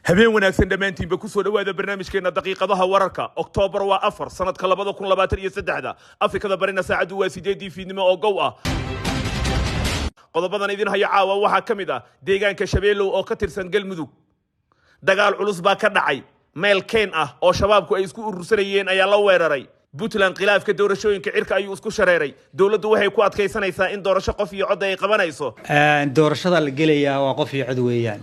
habeen wanaagsan dhamaantiin ba ku soo dhawaada barnaamijkeena daqiiqadaha wararka Oktoobar waa 4 sanadka 2023 Afrikada barina saacadu waa 8 fiidnimo oo gow ah qodobadan idin haya caawa waxa kamid ah deegaanka Shabeelow oo ka tirsan Galmudug dagaal culus baa ka dhacay meel keen ah oo shabaabku ay isku urursanayeen ayaa la weeraray Puntland khilaafka doorashooyinka cirka ayuu isku shareeray dawladdu waxay ku adkaysanaysaa in doorasho qof iyo cod ay qabanayso doorashada la gelayaa waa qof iyo cod weeyaan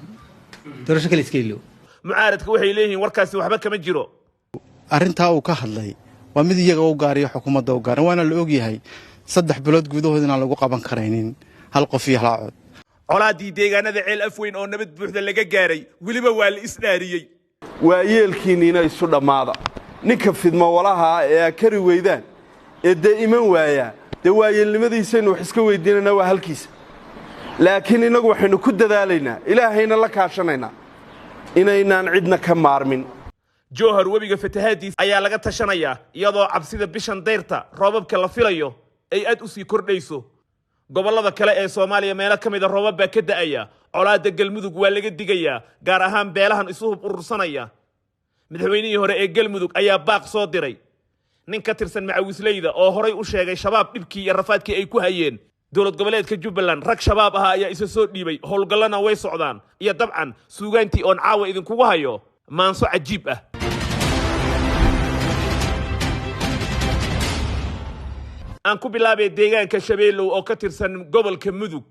doorasho kale iska ilo mucaaradku waxay leeyihiin warkaasi waxba kama jiro arinta uu ka hadlay waa mid iyaga u gaariyo xukuumadda u gaaran waana la og yahay 3 bilood gudahoodina lagu qaban karaynin hal qof iyo hal cod colaadii deegaanada ceel afweyn oo nabad buuxda laga gaaray waliba waa la isdaariyay waa yeelkiina isu dhamaada ninka fidmo walaha ee kari weydaan ee iman waaya waa yeelnimadiisa wax iska weydiinana waa halkiisa laakiin inagu waxaynu ku dadaalaynaa ilaahayna la kaashanaynaa inaynaan cidna ka maarmin joohar webiga fatahaadiis ayaa laga tashanaya iyadoo cabsida bishan deyrta roobabka la filayo ay aad u sii kordhayso gobolada kale ee Soomaaliya meelo kamid ah roobab baa ka da'aya colaadda Galmudug waa laga digayaa gaar ahaan beelahan isu hub urursanaya madaxweynihii hore ee Galmudug ayaa baaq soo diray nin ka tirsan macawisleyda oo horay u sheegay shabaab dhibkii iyo rafaadkii ay ku hayeen dawlad goboleedka Jubbaland rag shabaab ah ayaa isa soo dhiibay howlgalana way socdaan iyo dabcan suugaantii oon caawa idin kugu hayo maanso cajiib ah aan ku bilaabay deegaanka Shabeelow oo ka tirsan gobolka Mudug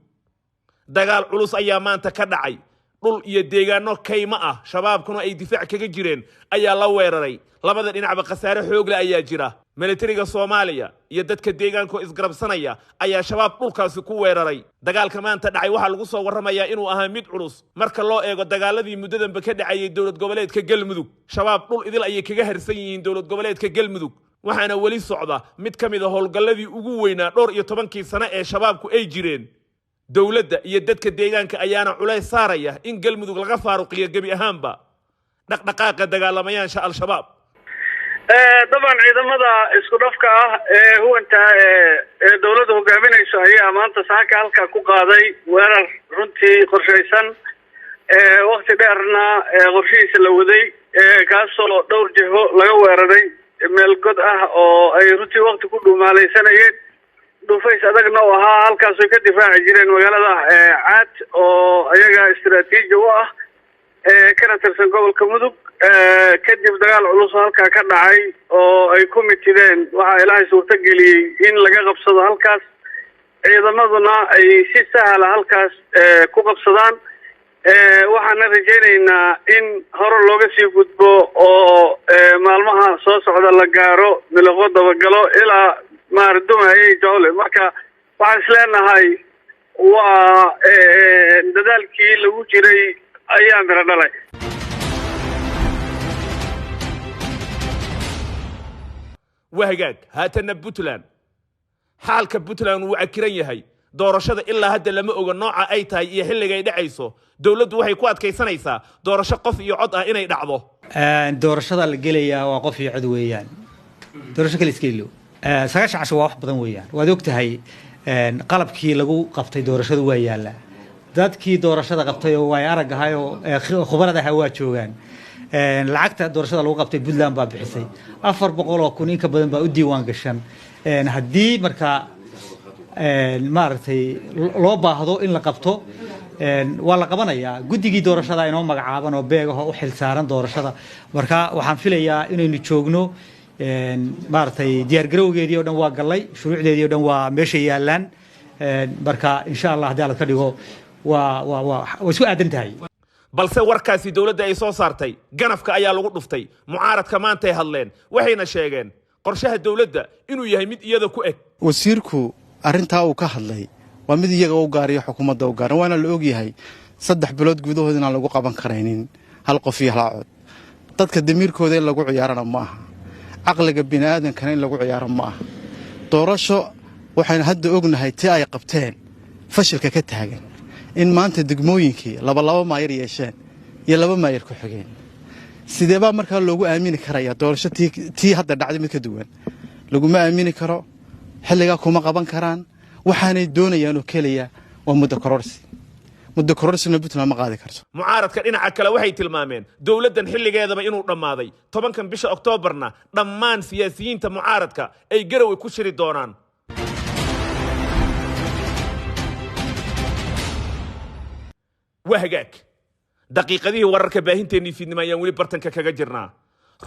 dagaal culus ayaa maanta ka dhacay dhul iyo deegaano kayma ah shabaabkuna ay difaac kaga jireen ayaa la weeraray labada dhinacba khasaare xoog leh ayaa jira militariga Soomaaliya iyo dadka deegaanka isgarabsanaya ayaa shabaab dhulkaasi ku weeraray dagaalka maanta dhacay waxa lagu soo waramayaa inuu ahaa mid culus marka loo eego dagaaladii muddadanba ka dhacayay dawlad goboleedka Galmudug shabaab dhul idil ayay kaga harsan yihiin dawlad goboleedka Galmudug waxaana wali socda mid kamid ah howlgalladii ugu weynaa dhowr iyo 10 sano ee shabaabku ay jireen dawladda iyo dadka deegaanka ayaana culays saaraya in Galmudug laga faaruqiyo gabi ahaanba dhaqdhaqaaqa dagaalamayaasha al-shabaab طبعا ciidamada isku dhafka ah ee huwanta ee dawladdu hogaaminayso ayaa maanta saaka halka ku qaaday weerar runtii qorshaysan waqti dheerna qorshihiisa la waday kaasoo dhowr jiho laga weeraray meel god ah oo ay runtii waqti ku dhumaalaysanayeen dhufays adagna oo ahaa halkaas ay ka difaaci jireen magaalada caad oo ayaga istiraatiiji u ah kana tirsan gobolka Mudug kadib dagaal culus halka ka dhacay oo ay ku mitideen waxa Ilaahay suurta geliyay in laga qabsado halkaas ciidamaduna ay si sahal halkaas ku qabsadaan waxaan rajaynaynaa in hore looga sii gudbo oo maalmaha soo socda la gaaro milaqo dabagalo ilaa maardumayay jawle marka waxaan isleenahay waa dadaalkii lagu jiray ayaa mira dhalay wahagaag haatana Puntland xaalka Puntland uu akiran yahay doorashada ilaa hadda lama oga nooca ay tahay iyo xilliga ay dhacayso dawladdu waxay ku adkaysanaysaa doorasho qof iyo cod ah inay dhacdo doorashada la gelayaa waa qof iyo cod weeyaan doorasho kale iska ilo sagaashan casho waa wax badan weeyaan waad ogtahay qalabkii lagu qabtay doorashadu waa yaala dadkii doorashada qabtay oo way arag ahay oo khubarada ah waa joogan lacagta doorashada lagu qabtay Puntland baa bixisay 400 oo kun in ka badan baa u diiwaan gashan haddii marka maartay loo baahdo in la qabto waa la qabanayaa guddigii doorashada inoo magacaaban oo beegaha u xil saaran doorashada marka waxaan filayaa inaynu joogno maartay diyaar garowgeedii oo dhan waa galay shuruucdeedii oo dhan waa meesha yaalaan marka insha Allah hadii la ka dhigo waa isku aadan tahay balse warkaasi dawladda ay soo saartay ganafka ayaa lagu dhuftay mucaaradka maanta ay hadleen waxayna sheegeen qorshaha dawladda inuu yahay mid iyada ku eg wasiirku arinta uu ka hadlay waa mid iyaga u gaariyo xukuumadda u gaaran waana la og yahay 3 bilood gudahoodina lagu qaban karaynin hal qof iyo hal cod dadka damiirkooda lagu ciyaarana ma aha aqliga bini'aadamkana in lagu ciyaaro ma aha doorasho waxayna hadda ognahay tii ay qabteen fashilka ka taagan in maanta degmooyinkii laba maayir yeesheen iyo 2 maayir ku xigeen sidee baa markaa loogu aamini karayaa doorasho tii hadda dhacday mid ka duwan laguma aamini karo xilliga kuma qaban karaan waxaanay doonayaan oo kaliya waa muddo kororsi muddo kororsina Puntland ma qaadi karto mucaaradka dhinaca kale waxay tilmaameen dowladdan xilligeedaba inuu dhammaaday 10 bisha Oktoobarna dhammaan siyaasiyiinta mucaaradka ay Garowe ku shiri doonaan wahagaag daqiiqadihii wararka baahinteennii fiidnimo ayaan weli bartanka kaga jirnaa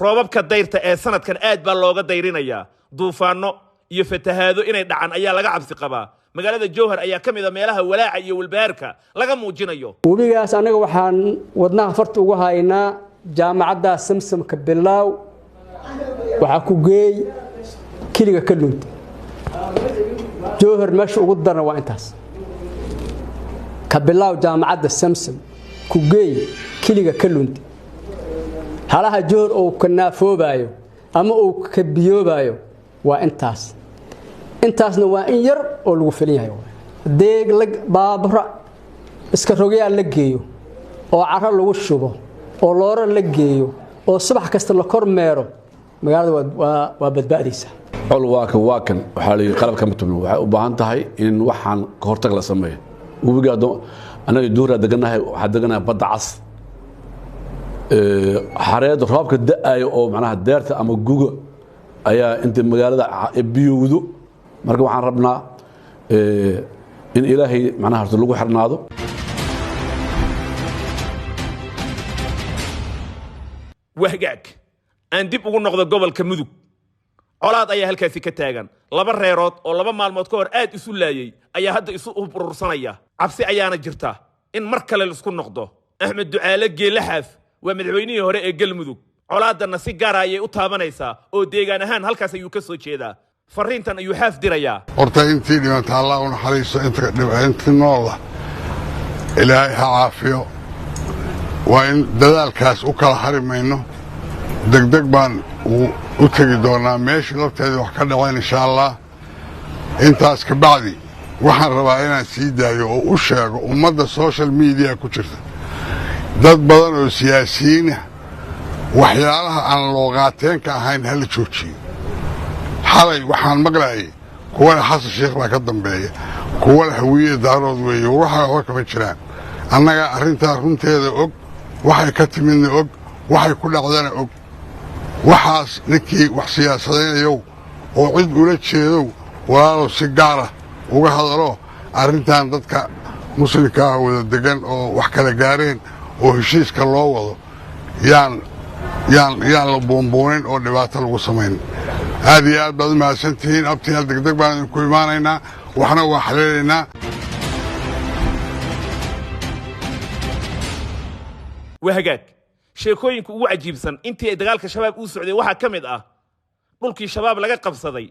roobabka dayrta ee sanadkan aad baa looga dayrinayaa duufaano iyo fatahaado inay dhacan ayaa laga cabsi qabaa magaalada Jowhar ayaa ka mid ah meelaha walaaca iyo walbaarka laga muujinayo webigaas anaga waxaan wadnaha farta ugu haynaa jaamacadda Samsamka Bilaaw waxa ku geey kiliga ka lunta Jowhar meesha ugu daran waa intaas ka Bilaaw jaamacadda Samsam ku geey kiliga ka lunta halaha Jowhar oo ka naafoobayo ama oo ka biyoobayo waa intaasna waa in yar oo lagu filayahay deeg lag baabra iska rogayaa la geeyo oo carro lagu shubo oo loora la geeyo oo subax kasta la kormeero magaalada waa badbaadaysa col waakan waxa la qalabka matubno waxay u baahan tahay in waxaan ka hortag la sameeyo webiga anaga duura deganahay waxa deganahay badda cas xareed roobka da'ay oo macnaha deerta ama guga ayaa inta magaalada biyowdo marka waxaan rabnaa in ilaahay macnaha horta lagu xirnaado wahgaag aan dib ugu noqdo gobolka Mudug colaad ayaa halkaasi ka taagan laba reerood oo laba maalmood ka hor aad isu laayay ayaa hadda isu urursanaya cabsi ayaana jirta in mar kale la isku noqdo Axmed Ducaale Geelaxaaf waa madaxweynihii hore ee Galmudug colaadana si gaar ah ayay u taabanaysaa oo deegaan ahaan halkaas ayuu ka soo jeedaa fariintan ayuu xaaf dirayaa horta intii dhimanta Allah u naxariisto inta nool ilaahay ha caafiyo waa in dadaalkaas u kala harimayno degdeg baan u tagi doonaa meesha lafteeda wax ka dhacay insha Allah intaas ka bacdi waxaan rabaa inaan sii daayo oo u sheego ummadda social media ku jirta dad badan oo siyaasiyiin ah waxyaalaha aan loo qaateen ka ahayn hal joojiyo xalay waxaan maqlaayay kuwa xasan sheekh baa ka dambeeya kuwa hawiye daarood weeyo waxa kama jiraan annaga arrinta runteeda og waxay ka timidna og waxay ku dhacdana og waxaas ninkii wax siyaasadeeyo oo cid ula jeedo walaalow si gaar ah uga hadalo arrintan dadka muslimka ah wada degan oo wax kala gaareen oo heshiiska loo wado yaan la boonboonin oo dhibaato lagu samayn aad iyo aad baad u mahadsantihiin abtiyaal degdeg baan idinku imaanaynaa waxna waa xaleelaynaa wahagaag sheekooyinka ugu cajiibsan intii ay dagaalka shabaab uu socday waxaa ka mid ah dhulkii shabaab laga qabsaday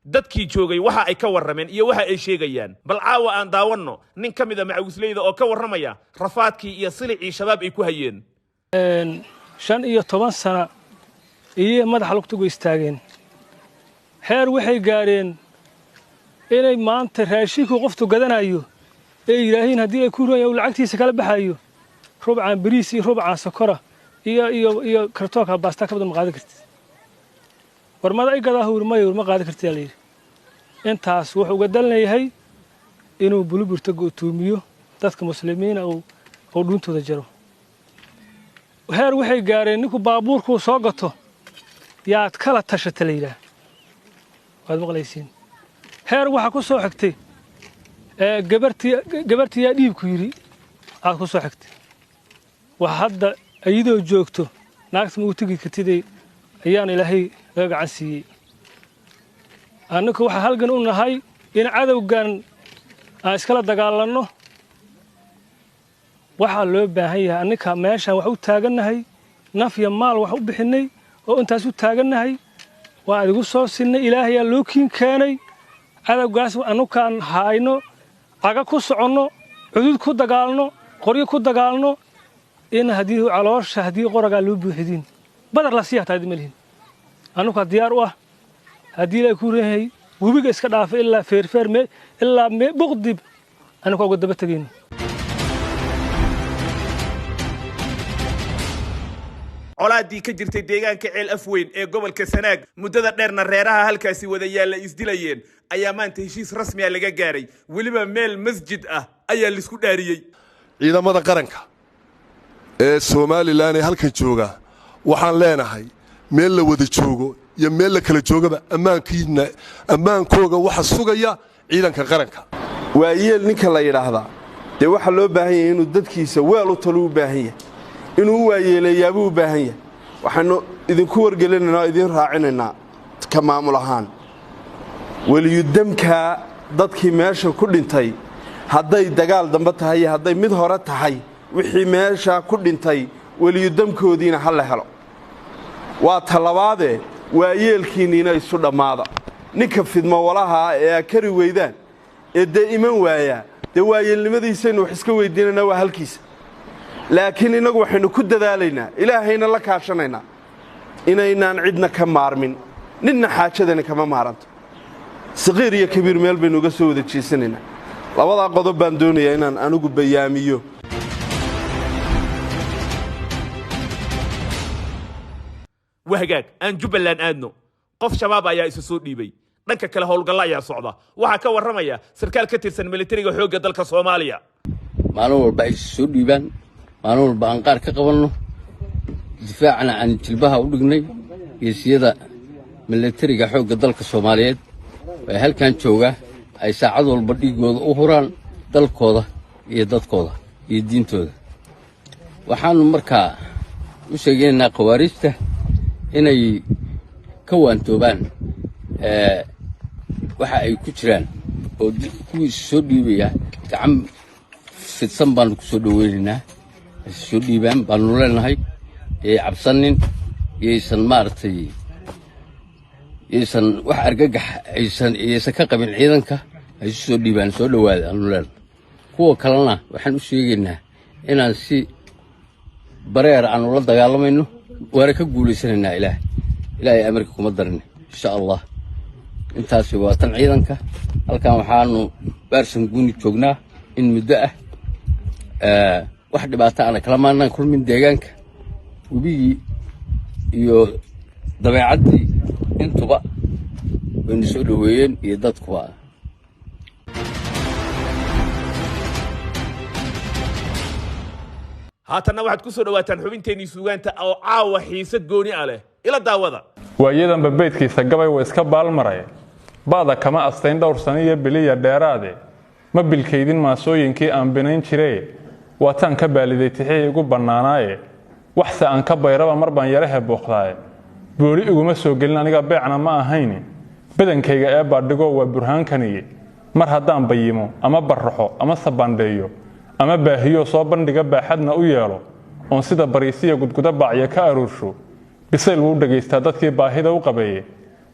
dadkii joogay waxa ay ka warrameen iyo waxa ay sheegayaan bal caawa aan daawanno nin ka mid ah macawisleyda oo ka warramaya rafaadkii iyo silicii shabaab ay ku hayeen 15 sano iyo madaxa lugtugu istaageen heer waxay gaareen inay maanta raashinku qoftu gadanayo ee yiraahdeen haddii ay ku rooyaan lacagtiisa kala baxayo rubcaan bariis iyo rubcaan sokora iyo kartoonka baasta ka badan ma qaadi kartid warmada ay gadaa hurmayo ma qaadi kartid leeyahay intaas wuxuu uga dalnayahay inuu buluburta gootuumiyo dadka muslimiina oo dhuuntooda jaro heer waxay gaareen ninku baabuurku soo gato yaad kala tashata leeyahay waad maqlaysiin heer waxa ku soo xigtay gabartii dhiibku yiri aad ku soo xigtay wax hadda ayadoo joogto naagta ma u tagi kartid ayaan ilaahay laga gacan siiyey annagu waxa halgan u nahay in cadowgan aan iskala dagaalanno waxa loo baahan yahay annika meeshan wax u taaganahay naf iyo maal wax u bixinay oo intaas u taaganahay waa adigu soo sinay ilaahay yaa loo kiin keenay cadowgaas annukaan hayno caga ku soconno cudud ku dagaalno qoryo ku dagaalno in haddii caloosha haddii qoragaa loo buuxidin badar la siiya taadi malihin annukaa diyaar u ah haddii ilaahay ku reehay webiga iska dhaafa ilaa feerfeer ilaa buqdib annukaa uga daba tegayno colaadii ka jirtay deegaanka ceel afweyn ee gobolka Sanaag muddada dheerna reeraha halkaasi wada yaala isdilayeen ayaa maanta heshiis rasmi ah laga gaaray waliba meel masjid ah ayaa la isku dhaariyay ciidamada qaranka ee Soomaaliland ee halkan jooga waxaan leenahay meel la wada joogo iyo meel la kala joogaba ammaankooga waxa sugaya ciidanka qaranka waa yeel ninka la yiraahdaa de waxa loo baahan yahay inuu dadkiisa weel u talo u baahan yahay inuu waayeelayaabo u baahan yahay waxaanu idinku wargelinaynaa idin raacinaynaa ka maamul ahaan waliyudamka dadkii meesha ku dhintay hadday dagaal dambe tahay hadday mid hore tahay wixii meesha ku dhintay waliyudamkoodiina hal la helo waa talabaade waa yeelkiina isu dhamaada ninka fidmo walaha ee kari weydaan ee iman waaya de waayeelnimadiisaynu wax iska weydiinanaa waa halkiisa laakiin inagu waxaynu ku dadaalaynaa ilaahayna la kaashanaynaa inaynaan cidna ka maarmin ninna xaajadana kama maaranto saqiir iyo kabiir meel baynu uga soo wada jeesanaynaa labadaa qodob baan doonayaa inaan anigu bayaamiyo wahagaag aan Jubbaland aadno qof shabaab ayaa isu soo dhiibay dhanka kale howlgalla ayaa socda waxa ka waramaya sarkaal ka tirsan militariga xoogga dalka Soomaaliya maalin walba ay soo dhiibaan maalin walba aan qaar ka qabanno difaacna aan jilbaha u dhignay geesiyada militariga xoogga dalka Soomaaliyeed ee halkan jooga ay saacad walba dhigooda u huraan dalkooda iyo dadkooda iyo diintooda waxaanu markaa u sheegaynaa qawaariista inay ka waantoobaan waxa ay ku jiraan oo kuwii soo dhiibaya gacan fidsan baanu ku soo dhaweynaynaa soo dhiibaan baanu leenahay ee cabsanin yeysan maartay yeysan wax argagax aysan ka qabin ciidanka ay soo dhiibaan soo dhawaada aanu leenahay kuwa kalena waxaan u sheegaynaa inaan si bareer aanu la dagaalamayno waana ka guuleysanaynaa ilaahay amarka kuma darin insha Allah intaasi waa tan ciidanka halkan waxaanu baarsan guuni joognaa in muddo ah wax dhibaato aan kala maanaan kulmin deegaanka wabigii iyo dabeecadii intuba waynu soo dhaweeyeen iyo dadkuba haatanna waxaad ku soo dhawaataan xubinteennii suugaanta oo caawa xiisad gooni ah leh ila daawada waayadan babeedkiisa gabay waa iska baalmaray baada kama astayn dhowr sano iyo biliya dheeraade ma bilkaydin maasooyinkii aan binayn jiray waataan ka baaliday tixii igu bannaanaaye waxse aan ka bayraba mar baan yarahe booqdaaye booli iguma soo gelin aniga beecna ma ahayn badankayga ee baadhigo waa burhaankaniye mar haddaan bayimo ama barraxo ama sabandheeyo ama baahiyo soo bandhiga baaxadna u yeelo oon sida bariisiya gudguda baacya ka aruursho bisayl wuu dhageystaa dadkii baahida u qabeeyey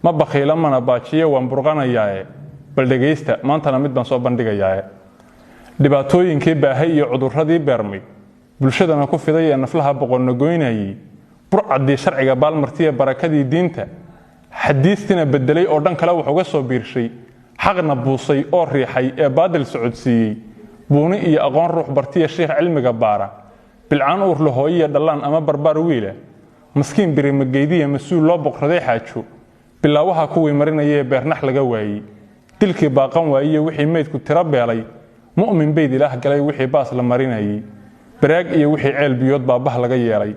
ma bakhiila mana baajiyo waan burqanayaaye bal dhegaysta maantana mid baan soo bandhigayaaye dhibaatooyinkii baahay iyo cudurradii beermay bulshadana ku fiday ee naflaha boqonna goynayay burcaddii sharciga baalmartiya barakadii diinta xadiistina bedelay oo dhan kale wax uga soo biirshay xaqna buusay oo riixay ee baadil socodsiiyey buuni iyo aqoon ruux bartiya sheekh cilmiga baara bilcaan uur la hooyiya dhallaan ama barbaar wiila maskiin birimageydiya mas-uul loo boqraday xaajo bilaawaha kuwii marinayee beernax laga waayey dilkii baaqan waayiye wixii meydku tiro beelay mu'min bayd ilaah galay wixii baas la marinayey baraag iyo wixii ceel biyood baabah laga yeelay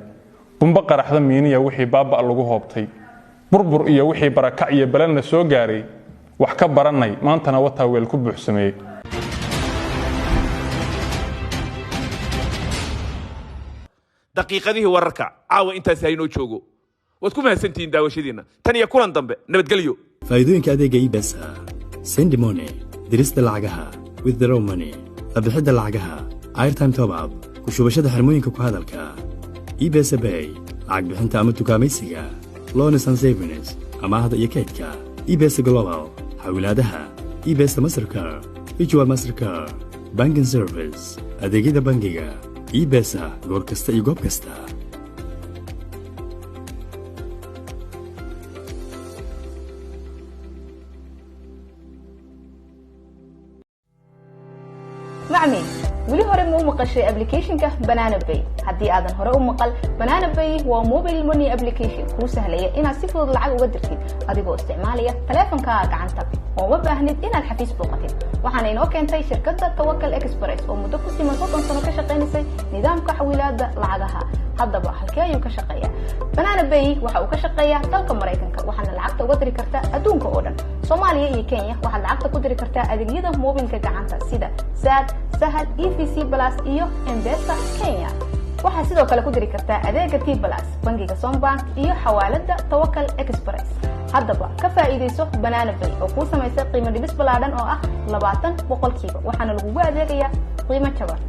bumbo qaraxda miiniya wixii baaba lagu hoobtay burbur iyo wixii barakac iyo balanna soo gaaray wax ka barannay maantana wataa weel ku buuxsameeyey daqiiqadihii wararka caawa intaas haynoo joogo waad ku mahadsantihiin daawashadiina tan iyo kulan dambe nabadgelyo faa'iidooyinka adeega ibs send money dirista lacagaha withdraw money qabixidda lacagaha airtime top up ku shubashada xirmooyinka ku hadalka ibs bay lacag bixinta ama tukaamaysiga loans and savings amaahda iyo kaydka ibs global xawilaadaha ibs mastercard virtual mastercard banking service adeegyada bangiga ibesa goor kasta iyo goob kasta macmi weli hore ma maqashay applicationka Banana Pay haddii aadan hore u maqal Banana Pay waa mobile money application kuu sahlaya inaad si fudud lacag uga dirtid adigoo isticmaalaya taleefankaaga gacanta oo ma baahnid inaad xafiis booqatid waxaana inoo keentay shirkadda Tawakkal Express oo muddo ku siman 30 sano ka shaqeynayay nidaamka xawilaadda lacagaha haddaba halkee ayuu ka shaqeeyaa Banana Pay waxa uu ka shaqeeyaa dalka Mareykanka waxaana lacagta uga diri kartaa adduunka oo dhan Soomaaliya iyo Kenya waxaad lacagta ku diri kartaa adeegyada mobilka gacanta sida Sad, Sahal, EFC Plus iyo M-Pesa Kenya waxaad sidoo kale ku diri kartaa adeega T+ bangiga Sombank iyo xawaalada Tawakkal Express haddaba ka faa'iideyso Banana Pay oo ku sameysay qiimo dhibis balaadan oo ah 20% waxaana lagu adeegayaa qiimo jaban